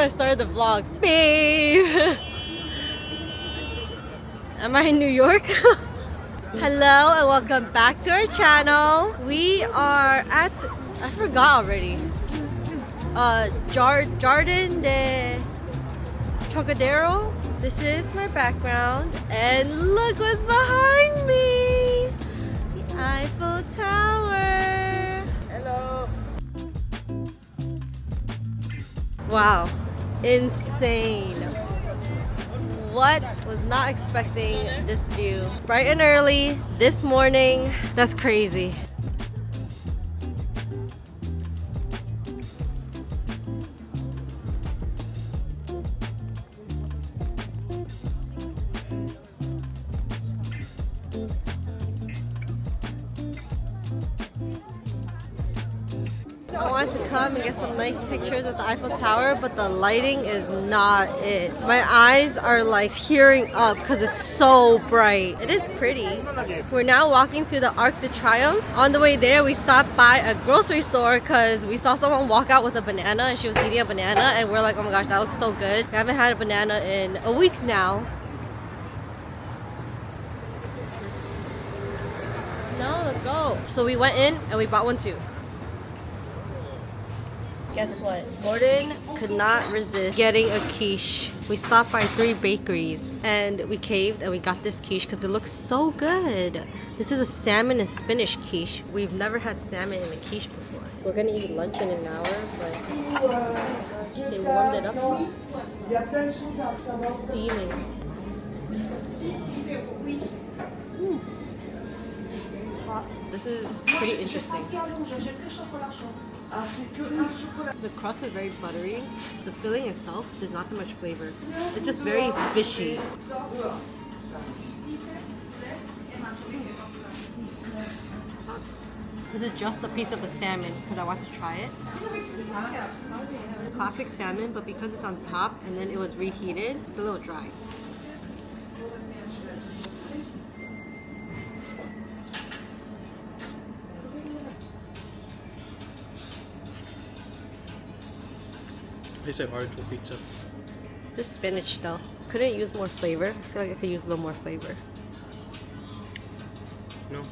I started the vlog. Babe! Am I in New York? Hello and welcome back to our channel. We are at, I forgot already. Jardins du Trocadéro. This is my background. And look what's behind me! The Eiffel Tower. Hello. Wow, insane. What? Was not expecting this view. Bright and early this morning. That's crazy. I wanted to come and get some nice pictures of the Eiffel Tower, but the lighting is not it. My eyes are like tearing up because it's so bright. It is pretty. We're now walking through the Arc de Triomphe. On the way there, we stopped by a grocery store because we saw someone walk out with a banana and she was eating a banana and we're like, oh my gosh, that looks so good. We haven't had a banana in a week now. No, let's go. So we went in and we bought one too. Guess what? Gordon could not resist getting a quiche. We stopped by 3 bakeries and we caved and we got this quiche because it looks so good. This is a salmon and spinach quiche. We've never had salmon in a quiche before. We're gonna eat lunch in an hour, but they warmed it up. Steaming. This is pretty interesting. The crust is very buttery. The filling itself, there's not that much flavor. It's just very fishy. This is just a piece of the salmon because I want to try it. Classic salmon, but because it's on top and then it was reheated, it's a little dry. Tastes like artichoke pizza. Just spinach though. Couldn't use more flavor. I feel like I could use a little more flavor. No.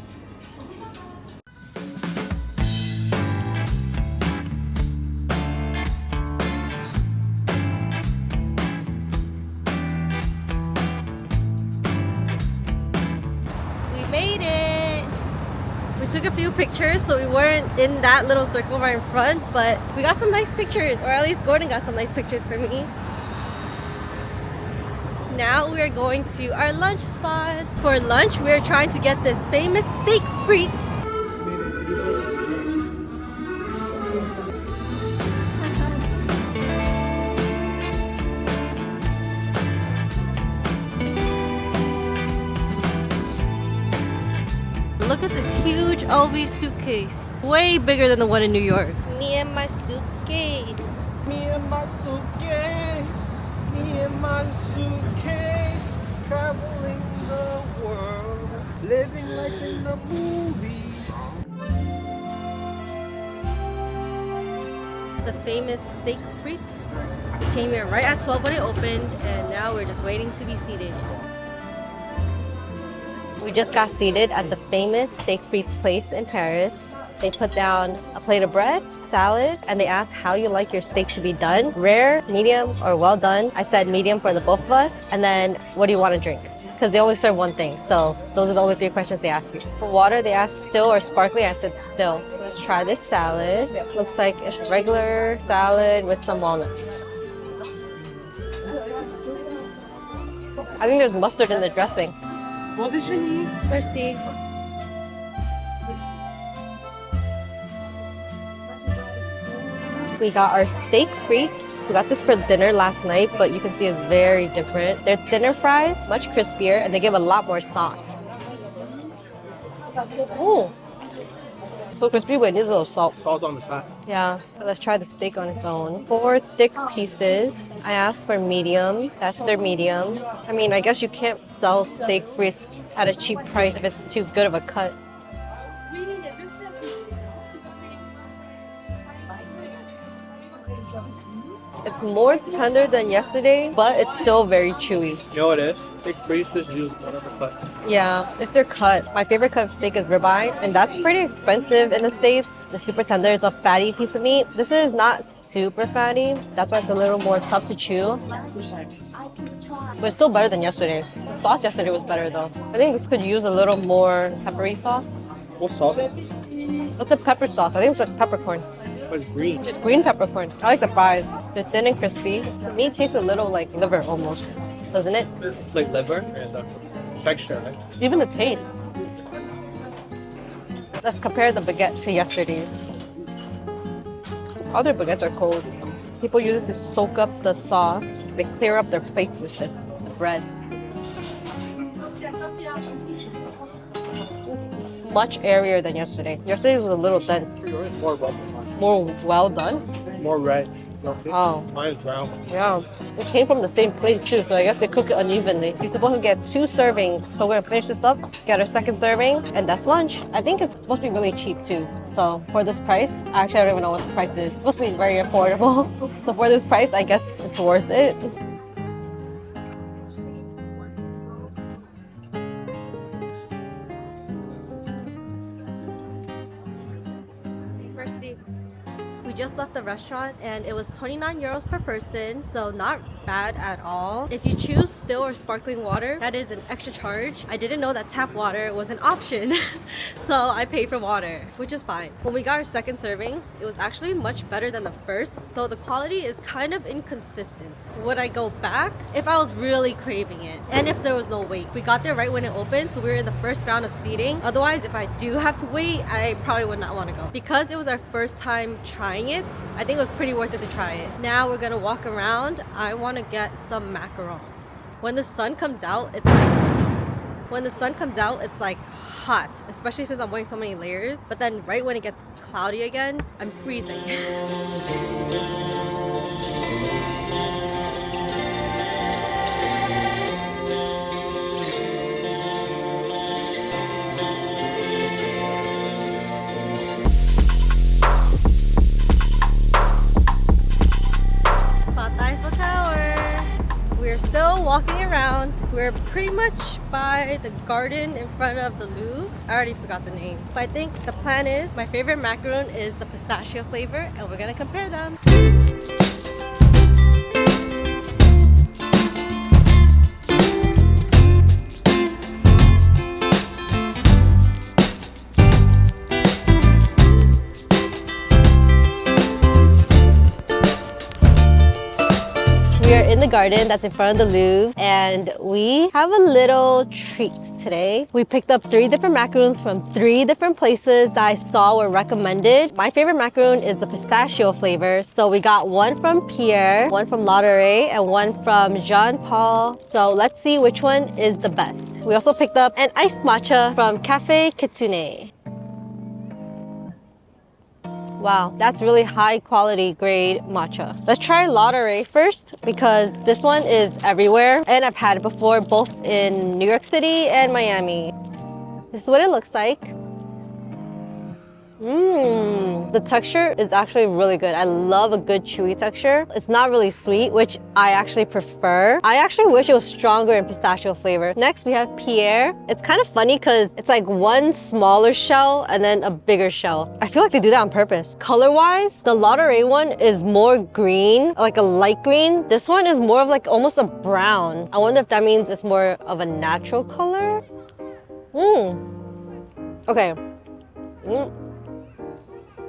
We made it! We took a few pictures so we weren't in that little circle right in front, but we got some nice pictures, or at least Gordon got some nice pictures for me. Now we are going to our lunch spot. For lunch, we are trying to get this famous steak frites. Look at this huge LV suitcase. Way bigger than the one in New York. Me and my suitcase. Me and my suitcase. Me and my suitcase. Traveling the world. Living like in the movies. The famous steak frites. Came here right at 12 when it opened, and now we're just waiting to be seated. We just got seated at the famous steak frites place in Paris. They put down a plate of bread, salad, and they asked how you like your steak to be done. Rare, medium, or well done. I said medium for the both of us. And then, what do you want to drink? Because they only serve one thing. So those are the only 3 questions they ask you. For water, they asked still or sparkling. I said still. Let's try this salad. Looks like it's regular salad with some walnuts. I think there's mustard in the dressing. Bon déjeuner. Merci. We got our steak frites. We got this for dinner last night, but you can see it's very different. They're thinner fries, much crispier, and they give a lot more sauce. Oh, so crispy, but it needs a little salt. Salt's on the side. Yeah, let's try the steak on its own. 4 thick pieces. I asked for medium. That's their medium. I mean, I guess you can't sell steak frites at a cheap price if it's too good of a cut. It's more tender than yesterday, but it's still very chewy. You know what it is? They freeze this juice whatever cut. Yeah, it's their cut. My favorite cut of steak is ribeye, and that's pretty expensive in the States. The super tender is a fatty piece of meat. This is not super fatty. That's why it's a little more tough to chew. But it's still better than yesterday. The sauce yesterday was better though. I think this could use a little more peppery sauce. What sauce is this? It's a pepper sauce. I think it's like peppercorn. Oh, it's green. Just green peppercorn. I like the fries. They're thin and crispy. The meat tastes a little like liver almost, doesn't it? It's like liver and that's texture, right? Even the taste. Let's compare the baguette to yesterday's. All their baguettes are cold. People use it to soak up the sauce. They clear up their plates with this, the bread. Much airier than yesterday. Yesterday was a little dense. More well. More well done. More red. Oh. Mine's brown. Yeah, it came from the same plate too, so I guess they cook it unevenly. You're supposed to get 2 servings, so we're gonna finish this up, get our second serving, and that's lunch. I think it's supposed to be really cheap too. So for this price, actually I don't even know what the price is. It's supposed to be very affordable. So for this price, I guess it's worth it. We just left the restaurant and it was 29 euros per person, so not bad at all. If you choose still or sparkling water, that is an extra charge. I didn't know that tap water was an option, so I paid for water, which is fine. When we got our second serving, it was actually much better than the first, so the quality is kind of inconsistent. Would I go back? If I was really craving it, and if there was no wait. We got there right when it opened, so we were in the first round of seating. Otherwise, if I do have to wait, I probably would not want to go. Because it was our first time trying it, I think it was pretty worth it to try it. Now we're gonna walk around. I want to get some macarons. When the sun comes out, it's like hot, especially since I'm wearing so many layers. But then right when it gets cloudy again, I'm freezing. Eiffel Tower. We're still walking around. We're pretty much by the garden in front of the Louvre. I already forgot the name. But I think the plan is, my favorite macaron is the pistachio flavor, and we're gonna compare them. We are in the garden that's in front of the Louvre, and we have a little treat today. We picked up 3 different macarons from 3 different places that I saw were recommended. My favorite macaron is the pistachio flavor, so we got one from Pierre, one from Relais, and one from Jean-Paul. So let's see which one is the best. We also picked up an iced matcha from Café Kitsune. Wow, that's really high quality grade matcha. Let's try Relais first because this one is everywhere and I've had it before both in New York City and Miami. This is what it looks like. The texture is actually really good. I love a good chewy texture. It's not really sweet, which I actually prefer. I actually wish it was stronger in pistachio flavor. Next, we have Pierre. It's kind of funny because it's like one smaller shell and then a bigger shell. I feel like they do that on purpose. Color-wise, the Relais one is more green, like a light green. This one is more of like almost a brown. I wonder if that means it's more of a natural color. Okay.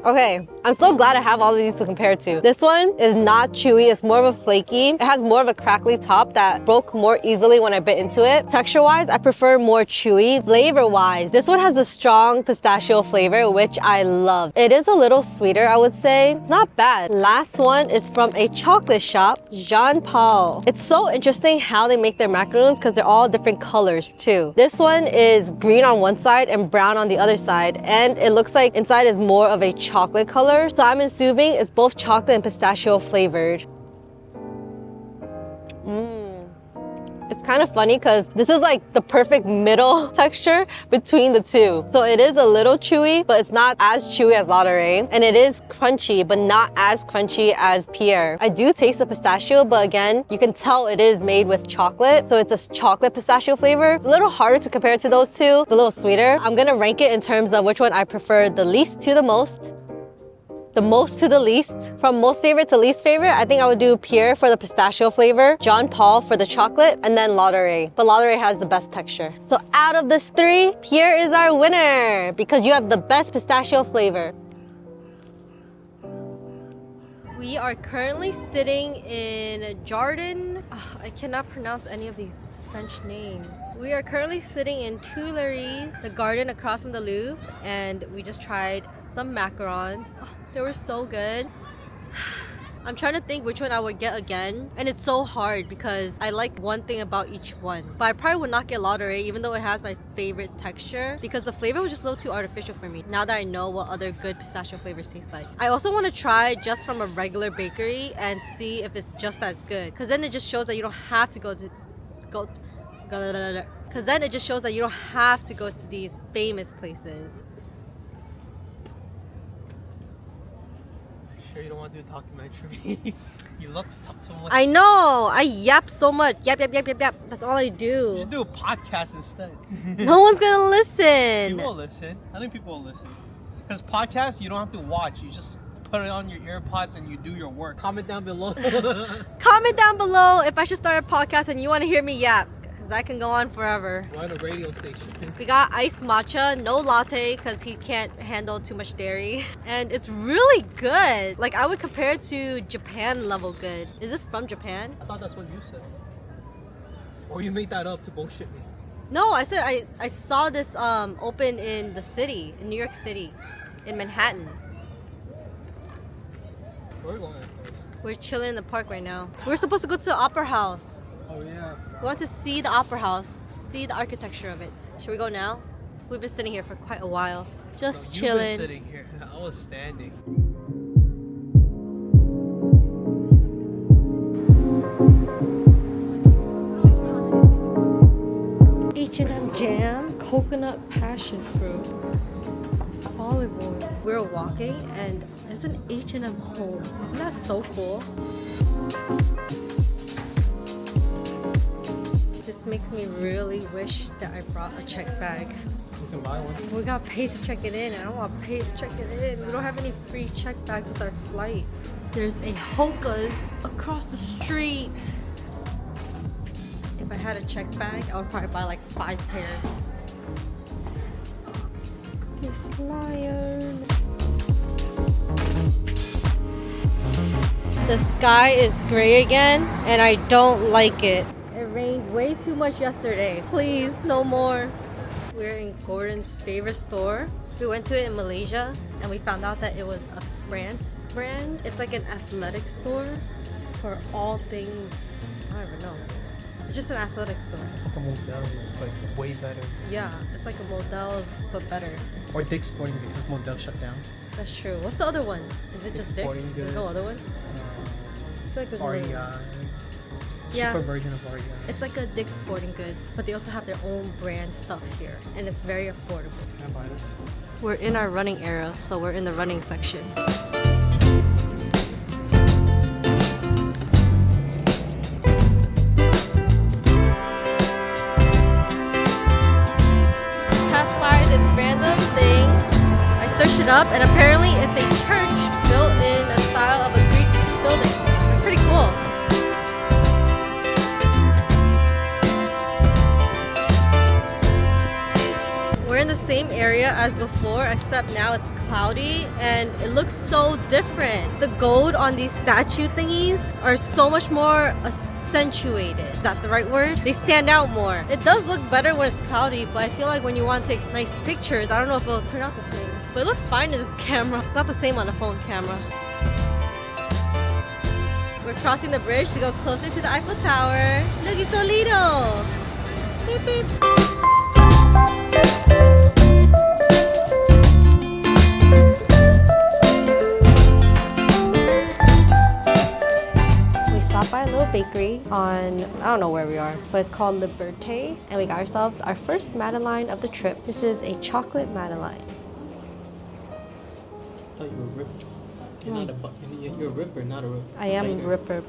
Okay, I'm so glad I have all of these to compare to. This one is not chewy, it's more of a flaky. It has more of a crackly top that broke more easily when I bit into it. Texture-wise, I prefer more chewy. Flavor-wise, this one has a strong pistachio flavor, which I love. It is a little sweeter, I would say. It's not bad. Last one is from a chocolate shop, Jean-Paul. It's so interesting how they make their macarons because they're all different colors too. This one is green on one side and brown on the other side, and it looks like inside is more of a chocolate color. So I'm assuming it's both chocolate and pistachio flavored. It's kind of funny because this is like the perfect middle texture between the two. So it is a little chewy, but it's not as chewy as Ladurée. And it is crunchy, but not as crunchy as Pierre. I do taste the pistachio, but again, you can tell it is made with chocolate. So it's a chocolate pistachio flavor. It's a little harder to compare to those two. It's a little sweeter. I'm gonna rank it in terms of which one I prefer the least to the most. The most to the least. From most favorite to least favorite, I think I would do Pierre for the pistachio flavor, Jean Paul for the chocolate, and then Ladurée. But Ladurée has the best texture. So out of this three, Pierre is our winner because you have the best pistachio flavor. We are currently sitting in Jardins. I cannot pronounce any of these French names. We are currently sitting in Tuileries, the garden across from the Louvre, and we just tried some macarons. They were so good. I'm trying to think which one I would get again, and it's so hard because I like one thing about each one. But I probably would not get Ladurée even though it has my favorite texture because the flavor was just a little too artificial for me now that I know what other good pistachio flavors taste like. I also want to try just from a regular bakery and see if it's just as good because then it just shows that you don't have to go to these famous places. Sure you don't want to do a documentary? You love to talk so much. I know! I yap so much. Yap. That's all I do. You should do a podcast instead. No one's gonna listen. People will listen. I think people will listen. Because podcasts, you don't have to watch. You just put it on your earpods and you do your work. Comment down below. Comment down below if I should start a podcast and you want to hear me yap. That can go on forever. We're on a radio station. We got iced matcha, no latte because he can't handle too much dairy. And it's really good. Like I would compare it to Japan level good. Is this from Japan? I thought that's what you said. Or you made that up to bullshit me. No, I said I saw this open in the city, in New York City, in Manhattan. Where are we going at first? We're chilling in the park right now. We're supposed to go to the Opera House. Oh yeah. We want to see the Opera House, see the architecture of it. Should we go now? We've been sitting here for quite a while. Just chilling. You've been sitting here. I was standing. H&M jam, coconut passion fruit, olive oil. We're walking and there's an H&M Home. Isn't that so cool? This makes me really wish that I brought a check bag. You can buy one. We got paid to check it in. I don't want to pay to check it in. We don't have any free check bags with our flight. There's a Hoka's across the street. If I had a check bag, I would probably buy like 5 pairs. This lion. The sky is gray again, and I don't like it. It rained way too much yesterday. Please, no more. We're in Gordon's favorite store. We went to it in Malaysia and we found out that it was a France brand. It's like an athletic store for all things, I don't even know. It's just an athletic store. It's like a Modell's, but way better. Yeah, it's like a Modell's, but better. Or Dick's Sporting Goods, because Modell shut down. That's true. What's the other one? Is it just Dick's? Sporting There's Goods. no other one? I feel like there's another one. REI. Yeah. Cheaper version of REI. It's like a Dick's Sporting Goods, but they also have their own brand stuff here, and it's very affordable. Can I buy this? We're in our running era, so we're in the running section. Passed by this random thing. I searched it up, and apparently it's a church built in a style of a Greek building. It's pretty cool. We're in the same area as before, except now it's cloudy and it looks so different. The gold on these statue thingies are so much more accentuated. Is that the right word? They stand out more. It does look better when it's cloudy, but I feel like when you want to take nice pictures, I don't know if it'll turn out the same. But it looks fine in this camera. It's not the same on a phone camera. We're crossing the bridge to go closer to the Eiffel Tower. Looky so little. Beep beep. We stopped by a little bakery on, I don't know where we are, but it's called Liberte. And we got ourselves our first madeleine of the trip. This is a chocolate madeleine. I thought you were a ripper. You're not you're a ripper, not a ripper. I am a ripper.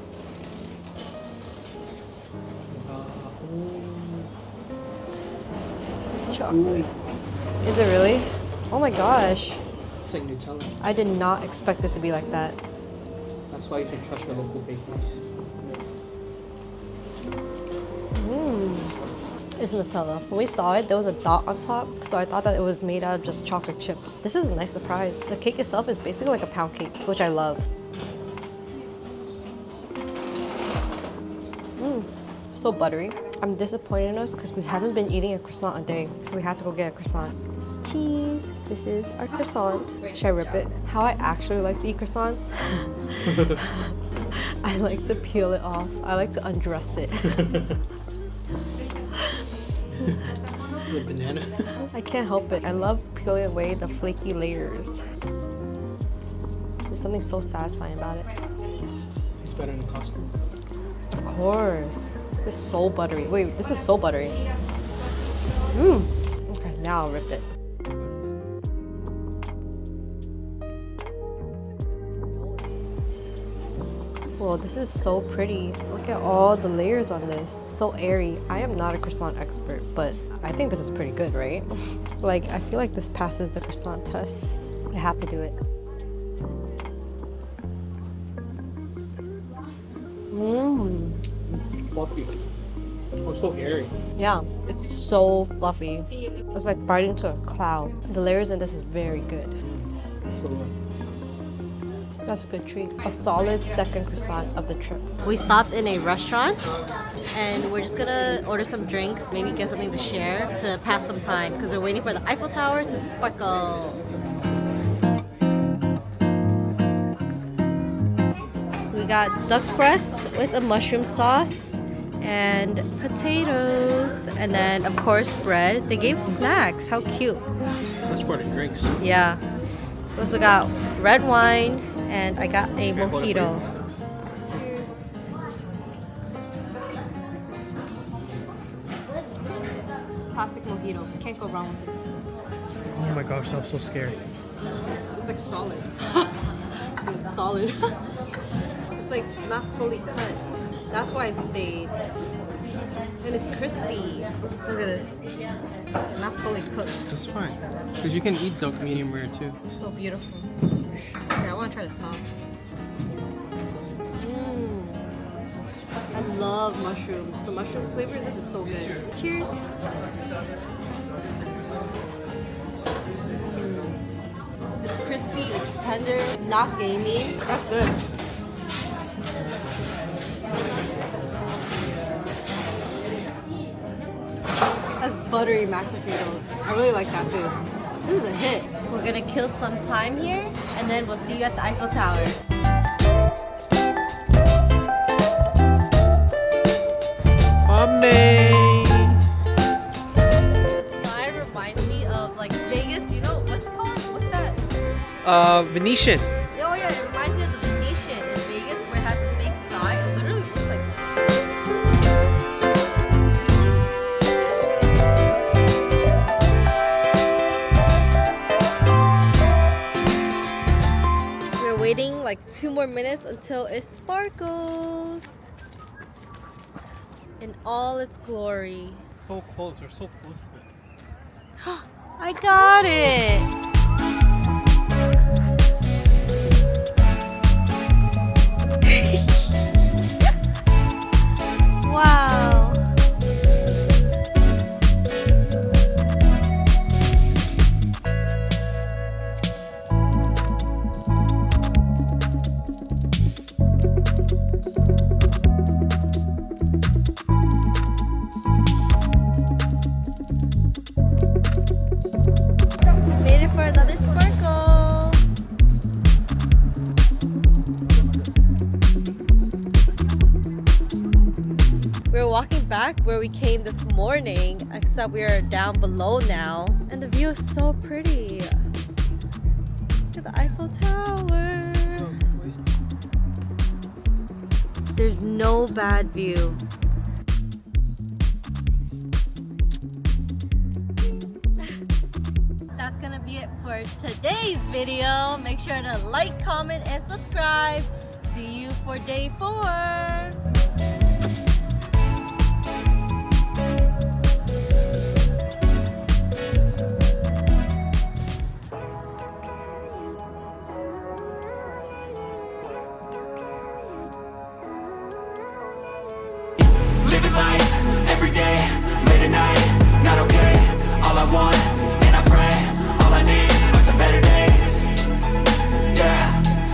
Chocolate. Is it really? Oh my gosh. It's like Nutella. I did not expect it to be like that. That's why you should trust your local bakeries. It's Nutella. When we saw it, there was a dot on top, so I thought that it was made out of just chocolate chips. This is a nice surprise. The cake itself is basically like a pound cake, which I love. So buttery. I'm disappointed in us because we haven't been eating a croissant a day, so we had to go get a croissant. Cheese. This is our croissant. Should I rip it? How I actually like to eat croissants? I like to peel it off. I like to undress it. With banana. I can't help it. I love peeling away the flaky layers. There's something so satisfying about it. Tastes better than Costco. Of course. This is so buttery. Wait, this is so buttery. Okay, now I'll rip it. Whoa, this is so pretty. Look at all the layers on this. So airy. I am not a croissant expert, but I think this is pretty good, right? Like, I feel like this passes the croissant test. I have to do it. Fluffy. Oh, so airy. Yeah, it's so fluffy. It's like biting into a cloud. The layers in this is very good. That's a good treat. A solid second croissant of the trip. We stopped in a restaurant and we're just gonna order some drinks, maybe get something to share to pass some time because we're waiting for the Eiffel Tower to sparkle. We got duck breast with a mushroom sauce and potatoes, and then of course bread. They gave snacks. How cute. That's part of drinks. Yeah. We also got red wine, and I got a mojito. Plastic mojito. Can't go wrong with it. Oh my gosh, that was so scary. It's like solid. Solid. It's like not fully cut. That's why I stayed. And it's crispy. Look at this. It's not fully cooked. That's fine. Because you can eat duck medium rare too. So beautiful. Okay, I want to try the sauce. I love mushrooms. The mushroom flavor, this is so good. Cheers. It's crispy, it's tender, not gamey. That's good. That's buttery mashed potatoes. I really like that too. This is a hit. We're gonna kill some time here and then we'll see you at the Eiffel Tower. The sky reminds me of like Vegas, you know, what's it called? What's that? Venetian. Oh yeah, it reminds me of the Venetian in Vegas where it has the big sky. It literally looks like that. We're waiting like 2 more minutes until it sparkles in all its glory. So close. We're so close to it. I got it! Wow! We made it for another sparkle! We're walking back where we came this morning, except we are down below now. And the view is so pretty. Look at the Eiffel Tower. There's no bad view. That's gonna be it for today's video. Make sure to like, comment, and subscribe. See you for day 4.